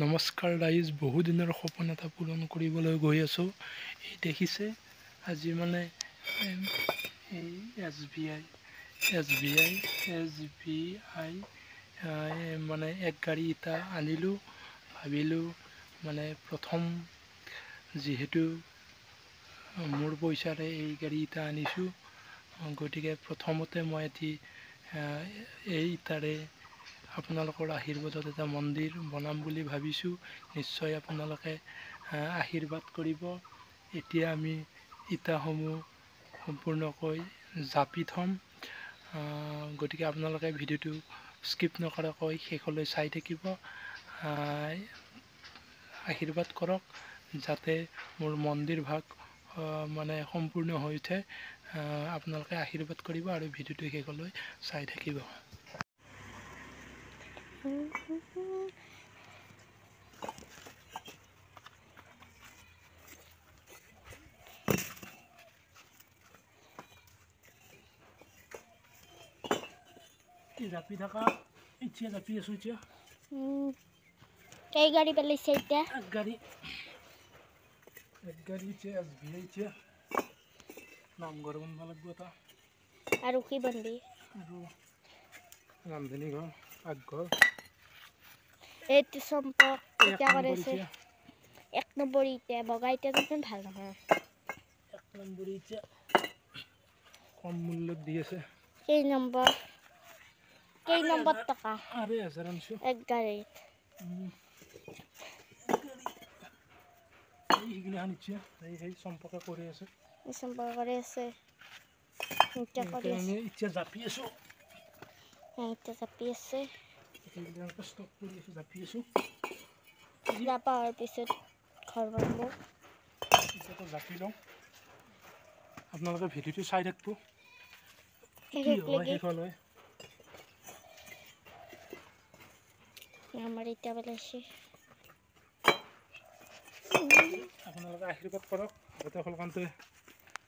নমস্কাৰ গাইজ, বহুদিনৰ সপোন এটা পূৰণ কৰিবলৈ গৈ আছোঁ। এই দেখিছে আজি মানে এই এছ বি আই মানে এক গাড়ী ইটা আনিলোঁ। ভাবিলোঁ মানে প্ৰথম যিহেতু মোৰ পইচাৰে এই গাড়ী ইটা আনিছোঁ, গতিকে প্ৰথমতে মই এটি এই ইটাৰে আপোনালোকৰ আশীৰ্বাদত এটা মন্দিৰ বনাম বুলি ভাবিছোঁ। নিশ্চয় আপোনালোকে আশীৰ্বাদ কৰিব। এতিয়া আমি ইটাসমূহ সম্পূৰ্ণকৈ জাপি থ'ম, গতিকে আপোনালোকে ভিডিঅ'টো স্কিপ নকৰাকৈ শেষলৈ চাই থাকিব। আশীৰ্বাদ কৰক যাতে মোৰ মন্দিৰ ভাগ মানে সম্পূৰ্ণ হৈ উঠে। আপোনালোকে আশীৰ্বাদ কৰিব আৰু ভিডিঅ'টো শেষলৈ চাই থাকিব। জাপি থাকা, এতিয়া জাপি আছোঁ। এতিয়া কেই গাড়ী পেলাইছে? এতিয়া এক গাড়ী এতিয়া এছ বি আই এতিয়া নামঘৰ বনাব লাগিব এটা, আৰু কি বনবি? আৰু ৰান্ধনী ঘৰ, পাকঘৰ। এইটো চম্পক এতিয়া কৰিছে 1 নম্বৰ ইটা। বগা ইটা দেখোন ভাল নহয়। 1 নম্বৰ ইটা কম মূল্যত দি আছে। কেই নম্বৰ টকা? 2,500 আনিছোঁ এক গাড়ীত। এইগিলাখান ইচ্ছা সেই চম্পকে কৰি আছে। চম্পক কৰি আছে। আমি এতিয়া জাপি আছোঁ। এতিয়া জাপি আছে। এইগিলাখান ষ্টক কৰি আছোঁ, জাপি আছোঁ। জাপাৰ পিছত ঘৰ বনাব। এতিয়াতো জাপি লওঁ, আপোনালোকে ভিডিঅ'টো চাই থাকিব। কি হয় শেষলৈ আমাৰ ইটা পেলাইছে। আপোনালোকে আশীৰ্বাদ কৰক যাতে সোনকালে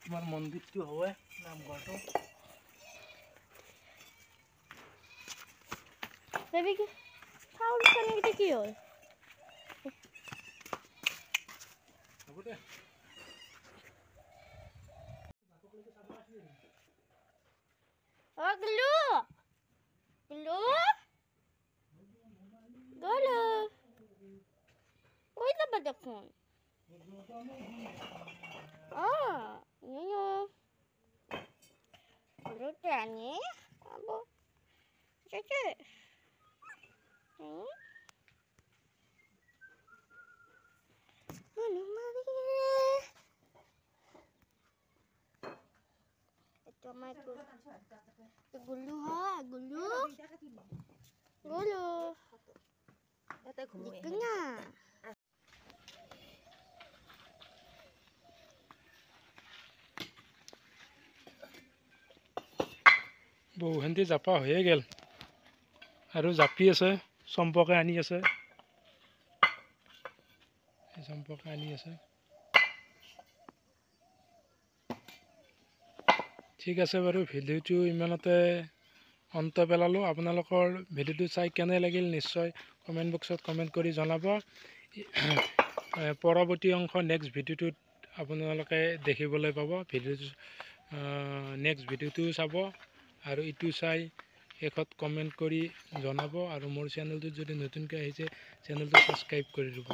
আমাৰ মন্দিৰটো হয়, নামঘৰটো। কি হ'ল? হ'ব দে। Oi, dapat dakon. Rutanya, apa? Cece. Mana Maria? Itu mah gulu ha, gulu. Ikenya. বহুখিনি জাপা হৈয়ে গ'ল আৰু জাপি আছে। চম্পকে আনি আছে, চম্পকে আনি আছে। ঠিক আছে বাৰু, ভিডিঅ'টো ইমানতে অন্ত পেলালোঁ। আপোনালোকৰ ভিডিঅ'টো চাই কেনে লাগিল নিশ্চয় কমেণ্ট বক্সত কমেণ্ট কৰি জনাব। পৰৱৰ্তী অংশ নেক্সট ভিডিঅ'টোত আপোনালোকে দেখিবলৈ পাব। নেক্সট ভিডিঅ'টো চাব আৰু ইটো চাই শেষত কমেণ্ট কৰি জনাব। আৰু মোৰ চেনেলটোত যদি নতুনকৈ আহিছে চেনেলটো ছাবস্ক্ৰাইব কৰি দিব।